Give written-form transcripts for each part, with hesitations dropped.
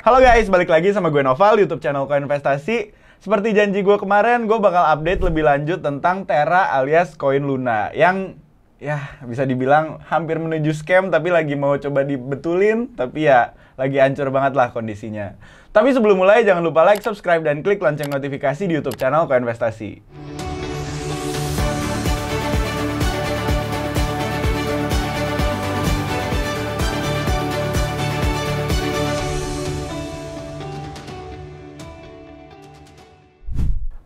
Halo guys, balik lagi sama gue Noval di YouTube channel Koin Investasi. Seperti janji gue kemarin, gue bakal update lebih lanjut tentang Terra alias koin Luna yang ya bisa dibilang hampir menuju scam, tapi lagi mau coba dibetulin, tapi ya lagi hancur banget lah kondisinya. Tapi sebelum mulai jangan lupa like, subscribe, dan klik lonceng notifikasi di YouTube channel Koin Investasi.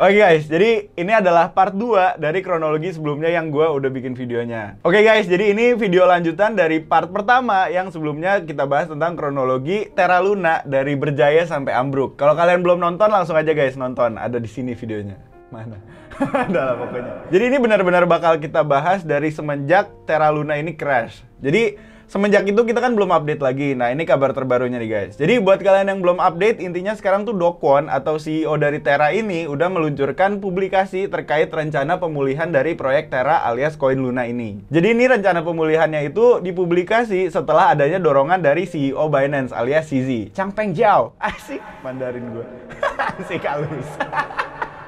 Oke guys, jadi ini adalah part 2 dari kronologi sebelumnya yang gue udah bikin videonya. Oke guys, jadi ini video lanjutan dari part pertama yang sebelumnya kita bahas tentang kronologi Terra Luna dari berjaya sampai ambruk. Kalau kalian belum nonton, langsung aja guys nonton, ada di sini videonya. Mana? Ada lah pokoknya. Jadi ini benar-benar bakal kita bahas dari semenjak Terra Luna ini crash. Jadi semenjak itu kita kan belum update lagi. Nah ini kabar terbarunya nih guys. Jadi buat kalian yang belum update, intinya sekarang tuh Do Kwon atau CEO dari Terra ini udah meluncurkan publikasi terkait rencana pemulihan dari proyek Terra alias koin Luna ini. Jadi ini rencana pemulihannya itu dipublikasi setelah adanya dorongan dari CEO Binance alias CZ, Changpeng Zhao. Asik Mandarin gue. Asik halus.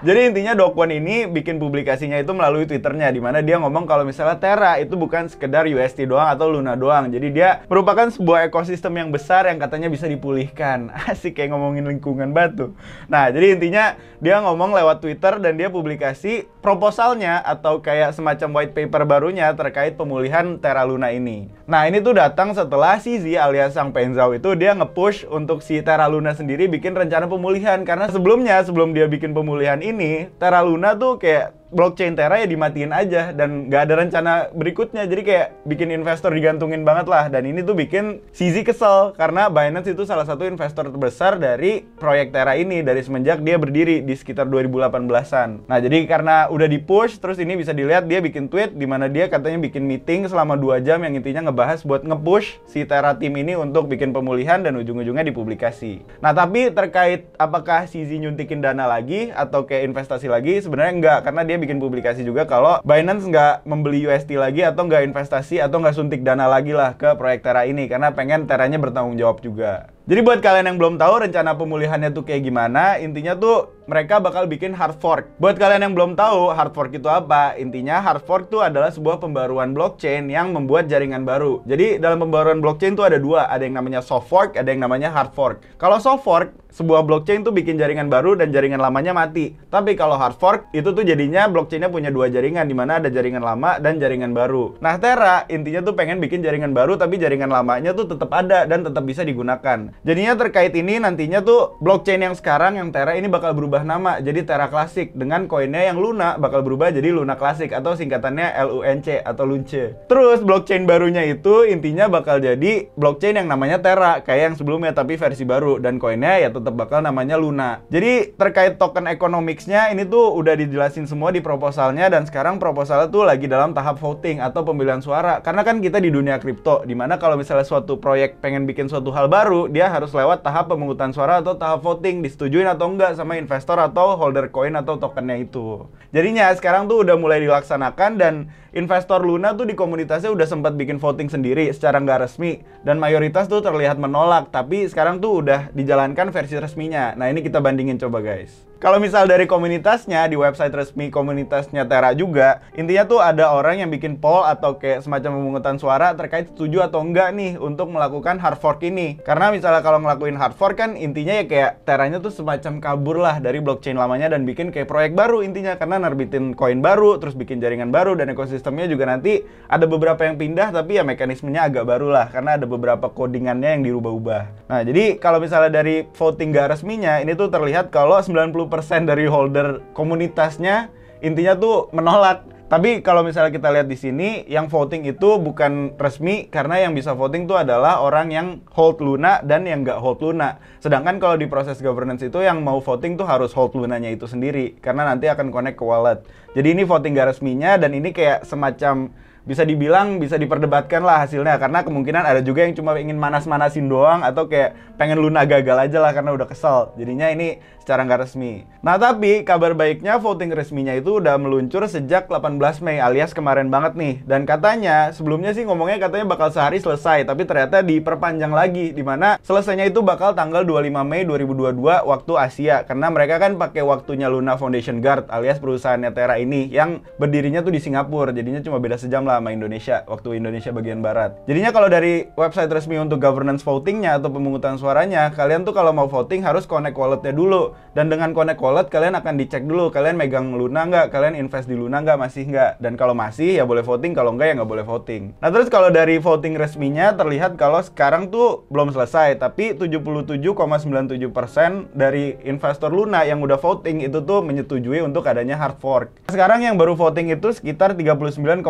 Jadi intinya Do Kwon ini bikin publikasinya itu melalui Twitternya, di mana dia ngomong kalau misalnya Terra itu bukan sekedar UST doang atau Luna doang. Jadi dia merupakan sebuah ekosistem yang besar yang katanya bisa dipulihkan. Asik kayak ngomongin lingkungan batu. Nah, jadi intinya dia ngomong lewat Twitter dan dia publikasi proposalnya atau kayak semacam white paper barunya terkait pemulihan Terra Luna ini. Nah, ini tuh datang setelah CZ alias Changpeng Zhao itu dia nge-push untuk si Terra Luna sendiri bikin rencana pemulihan, karena sebelum dia bikin pemulihan ini, Terra Luna tuh kayak blockchain Terra ya dimatiin aja dan nggak ada rencana berikutnya. Jadi kayak bikin investor digantungin banget lah. Dan ini tuh bikin CZ kesel karena Binance itu salah satu investor terbesar dari proyek Terra ini dari semenjak dia berdiri di sekitar 2018-an. Nah jadi karena udah di-push, terus ini bisa dilihat dia bikin tweet di mana dia katanya bikin meeting selama 2 jam yang intinya ngebahas buat nge-push si Terra team ini untuk bikin pemulihan dan ujung-ujungnya dipublikasi. Nah tapi terkait apakah CZ nyuntikin dana lagi atau kayak investasi lagi, sebenarnya enggak, karena dia bikin publikasi juga kalau Binance nggak membeli UST lagi atau nggak investasi atau nggak suntik dana lagi lah ke proyek Terra ini karena pengen Terranya bertanggung jawab juga. Jadi buat kalian yang belum tahu rencana pemulihannya tuh kayak gimana, intinya tuh mereka bakal bikin hard fork. Buat kalian yang belum tahu hard fork itu apa, intinya hard fork tuh adalah sebuah pembaruan blockchain yang membuat jaringan baru. Jadi dalam pembaruan blockchain tuh ada dua, ada yang namanya soft fork, ada yang namanya hard fork. Kalau soft fork, sebuah blockchain tuh bikin jaringan baru dan jaringan lamanya mati. Tapi kalau hard fork, itu tuh jadinya blockchainnya punya dua jaringan, di mana ada jaringan lama dan jaringan baru. Nah Terra intinya tuh pengen bikin jaringan baru, tapi jaringan lamanya tuh tetap ada dan tetap bisa digunakan. Jadinya terkait ini nantinya tuh blockchain yang sekarang yang Terra ini bakal berubah nama jadi Terra Classic, dengan koinnya yang Luna bakal berubah jadi Luna Classic atau singkatannya LUNC atau Lunce. Terus blockchain barunya itu intinya bakal jadi blockchain yang namanya Terra kayak yang sebelumnya tapi versi baru, dan koinnya ya tetap bakal namanya Luna. Jadi terkait token economics-nya ini tuh udah dijelasin semua di proposalnya, dan sekarang proposalnya tuh lagi dalam tahap voting atau pemilihan suara. Karena kan kita di dunia kripto, dimana kalau misalnya suatu proyek pengen bikin suatu hal baru, dia harus lewat tahap pemungutan suara atau tahap voting, disetujuin atau enggak sama investor atau holder koin atau tokennya itu. Jadinya sekarang tuh udah mulai dilaksanakan, dan investor Luna tuh di komunitasnya udah sempat bikin voting sendiri secara nggak resmi, dan mayoritas tuh terlihat menolak, tapi sekarang tuh udah dijalankan versi resminya. Nah ini kita bandingin coba guys. Kalau misal dari komunitasnya, di website resmi komunitasnya Terra juga, intinya tuh ada orang yang bikin poll atau kayak semacam pemungutan suara terkait setuju atau enggak nih untuk melakukan hard fork ini. Karena misalnya kalau ngelakuin hard fork kan intinya ya kayak Terranya tuh semacam kabur lah dari blockchain lamanya dan bikin kayak proyek baru intinya, karena nerbitin koin baru, terus bikin jaringan baru, dan ekosistemnya juga nanti ada beberapa yang pindah, tapi ya mekanismenya agak baru lah karena ada beberapa codingannya yang dirubah-ubah. Nah jadi kalau misalnya dari voting gak resminya, ini tuh terlihat kalau 90% dari holder komunitasnya intinya tuh menolak. Tapi kalau misalnya kita lihat di sini, yang voting itu bukan resmi, karena yang bisa voting tuh adalah orang yang hold Luna dan yang nggak hold Luna. Sedangkan kalau di proses governance itu yang mau voting tuh harus hold Lunanya itu sendiri, karena nanti akan connect ke wallet. Jadi ini voting gak resminya, dan ini kayak semacam bisa dibilang bisa diperdebatkan lah hasilnya, karena kemungkinan ada juga yang cuma ingin manas-manasin doang atau kayak pengen Luna gagal aja lah karena udah kesel. Jadinya ini secara nggak resmi. Nah, tapi kabar baiknya voting resminya itu udah meluncur sejak 18 Mei alias kemarin banget nih. Dan katanya sebelumnya sih ngomongnya katanya bakal sehari selesai, tapi ternyata diperpanjang lagi, dimana selesainya itu bakal tanggal 25 Mei 2022 waktu Asia, karena mereka kan pakai waktunya Luna Foundation Guard alias perusahaannya Terra ini yang berdirinya tuh di Singapura, jadinya cuma beda sejam lah sama Indonesia, waktu Indonesia bagian barat. Jadinya kalau dari website resmi untuk governance votingnya atau pemungutan suaranya, kalian tuh kalau mau voting harus connect walletnya dulu. Dan dengan connect wallet kalian akan dicek dulu, kalian megang Luna nggak, kalian invest di Luna nggak, masih nggak. Dan kalau masih ya boleh voting, kalau nggak ya nggak boleh voting. Nah, terus kalau dari voting resminya terlihat kalau sekarang tuh belum selesai, tapi 77,97% dari investor Luna yang udah voting itu tuh menyetujui untuk adanya hard fork. Sekarang yang baru voting itu sekitar 39,45%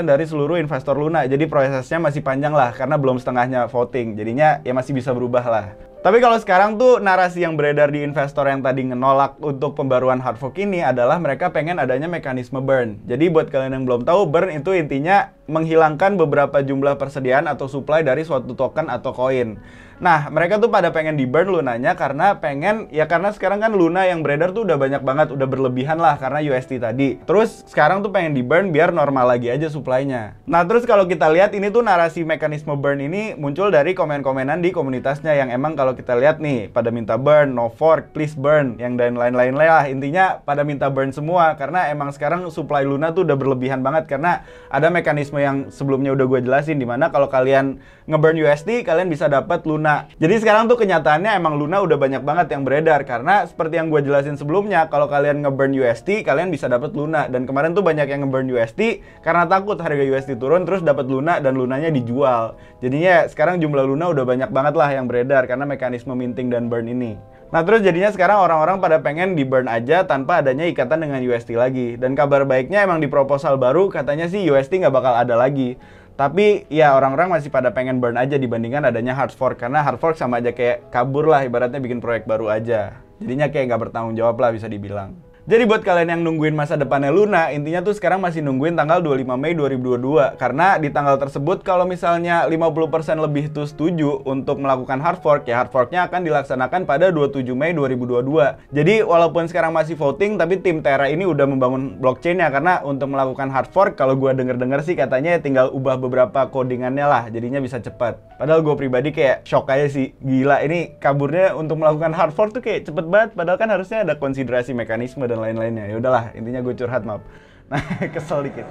dari seluruh investor Luna. Jadi prosesnya masih panjang lah karena belum setengahnya voting. Jadinya ya masih bisa berubah lah. Tapi kalau sekarang tuh narasi yang beredar di investor yang tadi ngenolak untuk pembaruan hard fork ini adalah mereka pengen adanya mekanisme burn. Jadi buat kalian yang belum tahu, burn itu intinya menghilangkan beberapa jumlah persediaan atau supply dari suatu token atau koin. Nah, mereka tuh pada pengen di burn Lunanya karena karena sekarang kan Luna yang beredar tuh udah banyak banget, udah berlebihan lah karena UST tadi. Terus sekarang tuh pengen di burn biar normal lagi aja supply-nya. Nah, terus kalau kita lihat ini tuh narasi mekanisme burn ini muncul dari komen-komenan di komunitasnya yang emang kalau kita lihat nih pada minta burn, no fork, please burn, yang dan lain-lain lah. Intinya pada minta burn semua karena emang sekarang supply Luna tuh udah berlebihan banget karena ada mekanisme yang sebelumnya udah gue jelasin, dimana kalau kalian nge-burn USD kalian bisa dapat Luna. Jadi sekarang tuh kenyataannya emang Luna udah banyak banget yang beredar karena seperti yang gue jelasin sebelumnya, kalau kalian nge-burn USD kalian bisa dapat Luna. Dan kemarin tuh banyak yang nge-burn USD karena takut harga USD turun terus dapat Luna dan Lunanya dijual. Jadinya sekarang jumlah Luna udah banyak banget lah yang beredar karena mekanisme minting dan burn ini. Nah, terus jadinya sekarang orang-orang pada pengen di burn aja tanpa adanya ikatan dengan USD lagi. Dan kabar baiknya emang di proposal baru katanya sih USD nggak bakal ada lagi. Tapi ya orang-orang masih pada pengen burn aja dibandingkan adanya hard fork, karena hard fork sama aja kayak kabur lah, ibaratnya bikin proyek baru aja. Jadinya kayak nggak bertanggung jawab lah bisa dibilang. Jadi buat kalian yang nungguin masa depannya Luna, intinya tuh sekarang masih nungguin tanggal 25 Mei 2022. Karena di tanggal tersebut kalau misalnya 50% lebih tuh setuju untuk melakukan hard fork, ya hard forknya akan dilaksanakan pada 27 Mei 2022. Jadi walaupun sekarang masih voting, tapi tim Terra ini udah membangun blockchain-nya. Karena untuk melakukan hard fork, kalau gue denger-denger sih katanya tinggal ubah beberapa codingannya lah, jadinya bisa cepat. Padahal gue pribadi kayak shock aja sih, gila ini kaburnya untuk melakukan hard fork tuh kayak cepet banget. Padahal kan harusnya ada konsiderasi mekanisme dan lain-lainnya. Ya udahlah, intinya gue curhat, maaf. Nah, kesel dikit.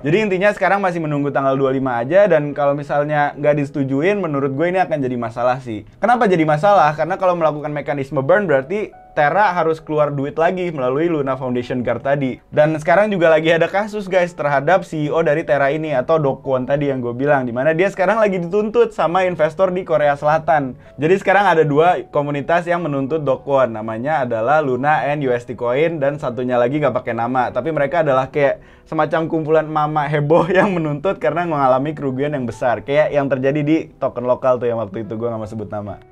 Jadi intinya sekarang masih menunggu tanggal 25 aja, dan kalau misalnya nggak disetujuin, menurut gue ini akan jadi masalah sih. Kenapa jadi masalah? Karena kalau melakukan mekanisme burn berarti Terra harus keluar duit lagi melalui Luna Foundation Guard tadi. Dan sekarang juga lagi ada kasus guys terhadap CEO dari Terra ini atau Do Kwon tadi yang gue bilang, dimana dia sekarang lagi dituntut sama investor di Korea Selatan. Jadi sekarang ada dua komunitas yang menuntut Do Kwon, namanya adalah Luna and USD Coin, dan satunya lagi nggak pakai nama, tapi mereka adalah kayak semacam kumpulan mama heboh yang menuntut karena mengalami kerugian yang besar, kayak yang terjadi di token lokal tuh yang waktu itu gue nggak mau sebut nama.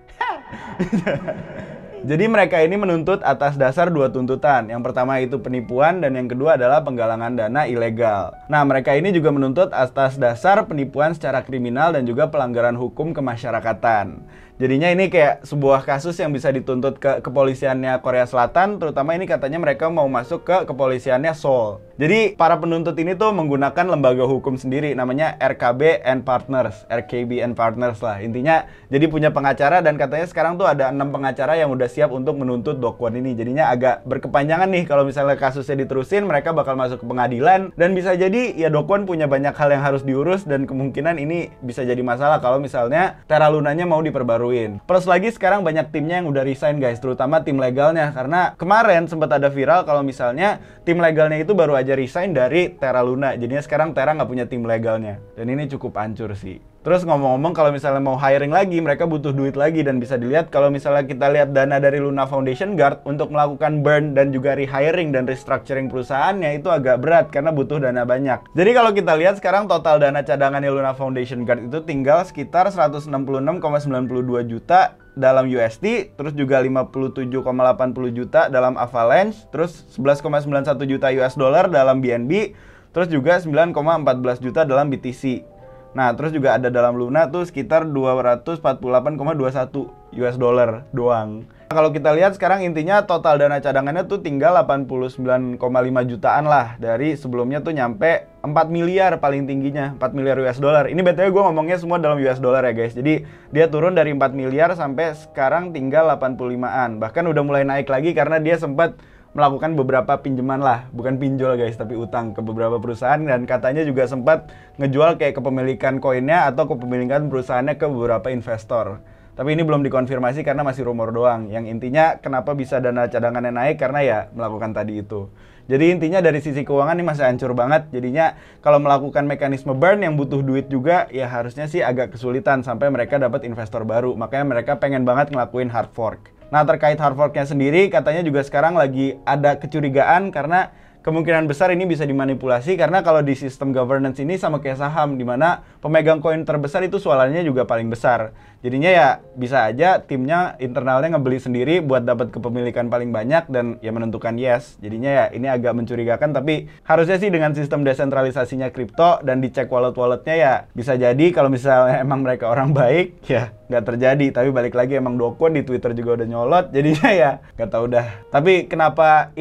Jadi mereka ini menuntut atas dasar dua tuntutan. Yang pertama itu penipuan, dan yang kedua adalah penggalangan dana ilegal. Nah, mereka ini juga menuntut atas dasar penipuan secara kriminal dan juga pelanggaran hukum kemasyarakatan. Jadinya ini kayak sebuah kasus yang bisa dituntut ke kepolisiannya Korea Selatan, terutama ini katanya mereka mau masuk ke kepolisiannya Seoul. Jadi para penuntut ini tuh menggunakan lembaga hukum sendiri, namanya RKB and Partners, RKB and Partners lah. Intinya jadi punya pengacara, dan katanya sekarang tuh ada 6 pengacara yang udah siap untuk menuntut Do Kwon ini. Jadinya agak berkepanjangan nih kalau misalnya kasusnya diterusin, mereka bakal masuk ke pengadilan, dan bisa jadi ya Do Kwon punya banyak hal yang harus diurus, dan kemungkinan ini bisa jadi masalah kalau misalnya Terra Lunanya mau diperbarui. Plus lagi sekarang banyak timnya yang udah resign guys, terutama tim legalnya, karena kemarin sempat ada viral kalau misalnya tim legalnya itu baru aja resign dari Terra Luna. Jadinya sekarang Terra nggak punya tim legalnya, dan ini cukup hancur sih. Terus ngomong-ngomong, kalau misalnya mau hiring lagi, mereka butuh duit lagi, dan bisa dilihat kalau misalnya kita lihat dana dari Luna Foundation Guard untuk melakukan burn dan juga rehiring dan restructuring perusahaannya itu agak berat karena butuh dana banyak. Jadi kalau kita lihat sekarang total dana cadangannya Luna Foundation Guard itu tinggal sekitar 166,92 juta dalam USD, terus juga 57,80 juta dalam Avalanche, terus 11,91 juta US dollar dalam BNB, Terus juga 9,14 juta dalam BTC. Nah, terus juga ada dalam Luna tuh sekitar 248,21 US dollar doang. Kalau kita lihat sekarang intinya total dana cadangannya tuh tinggal 89,5 jutaan lah. Dari sebelumnya tuh nyampe 4 miliar paling tingginya, 4 miliar US dollar. Ini BTW gue ngomongnya semua dalam US dollar ya guys. Jadi dia turun dari 4 miliar sampai sekarang tinggal 85-an. Bahkan udah mulai naik lagi karena dia sempat melakukan beberapa pinjaman lah, bukan pinjol guys, tapi utang ke beberapa perusahaan, dan katanya juga sempat ngejual kayak kepemilikan koinnya atau kepemilikan perusahaannya ke beberapa investor. Tapi ini belum dikonfirmasi karena masih rumor doang. Yang intinya kenapa bisa dana cadangannya naik karena ya melakukan tadi itu. Jadi intinya dari sisi keuangan ini masih hancur banget. Jadinya kalau melakukan mekanisme burn yang butuh duit juga ya harusnya sih agak kesulitan sampai mereka dapat investor baru. Makanya mereka pengen banget ngelakuin hard fork. Nah, terkait hard forknya sendiri katanya juga sekarang lagi ada kecurigaan karena kemungkinan besar ini bisa dimanipulasi karena kalau di sistem governance ini sama kayak saham, di mana pemegang koin terbesar itu suaranya juga paling besar. Jadinya ya bisa aja timnya internalnya ngebeli sendiri buat dapat kepemilikan paling banyak dan ya menentukan yes. Jadinya ya ini agak mencurigakan, tapi harusnya sih dengan sistem desentralisasinya kripto dan dicek wallet-walletnya ya bisa jadi kalau misalnya emang mereka orang baik ya nggak terjadi. Tapi balik lagi emang Dokun di Twitter juga udah nyolot, jadinya ya nggak tahu dah. Tapi kenapa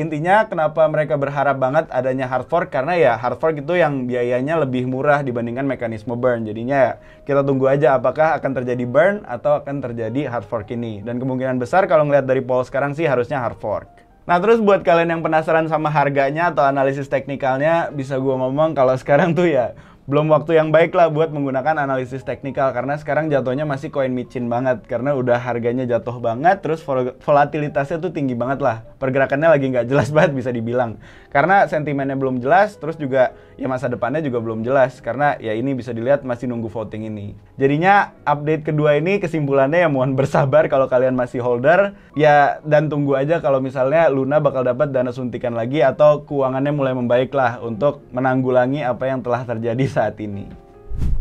mereka berharap banget adanya hard fork, karena ya hard fork itu yang biayanya lebih murah dibandingkan mekanisme burn. Jadinya ya kita tunggu aja apakah akan terjadi burn atau akan terjadi hard fork ini. Dan kemungkinan besar kalau ngeliat dari poll sekarang sih harusnya hard fork. Nah, terus buat kalian yang penasaran sama harganya atau analisis teknikalnya, bisa gua ngomong kalau sekarang tuh ya belum waktu yang baik lah buat menggunakan analisis teknikal, karena sekarang jatuhnya masih koin micin banget karena udah harganya jatuh banget, terus volatilitasnya tuh tinggi banget lah, pergerakannya lagi nggak jelas banget bisa dibilang karena sentimennya belum jelas, terus juga ya masa depannya juga belum jelas karena ya ini bisa dilihat masih nunggu voting ini. Jadinya update kedua ini kesimpulannya ya mohon bersabar kalau kalian masih holder ya, dan tunggu aja kalau misalnya Luna bakal dapat dana suntikan lagi atau keuangannya mulai membaik lah untuk menanggulangi apa yang telah terjadi saat ini.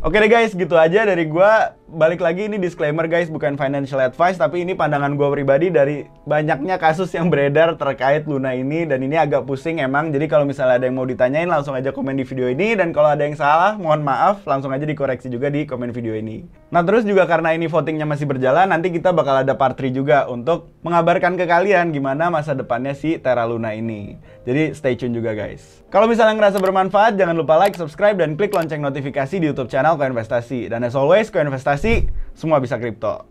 Oke deh guys, gitu aja dari gua. Balik lagi, ini disclaimer guys, bukan financial advice, tapi ini pandangan gua pribadi dari banyaknya kasus yang beredar terkait Luna ini, dan ini agak pusing emang. Jadi kalau misalnya ada yang mau ditanyain langsung aja komen di video ini, dan kalau ada yang salah mohon maaf, langsung aja dikoreksi juga di komen video ini. Nah, terus juga karena ini votingnya masih berjalan, nanti kita bakal ada part 3 juga untuk mengabarkan ke kalian gimana masa depannya si Terra Luna ini. Jadi stay tune juga guys. Kalau misalnya ngerasa bermanfaat, jangan lupa like, subscribe, dan klik lonceng notifikasi di YouTube channel Koinvestasi. Dan as always, Koinvestasi semua bisa kripto.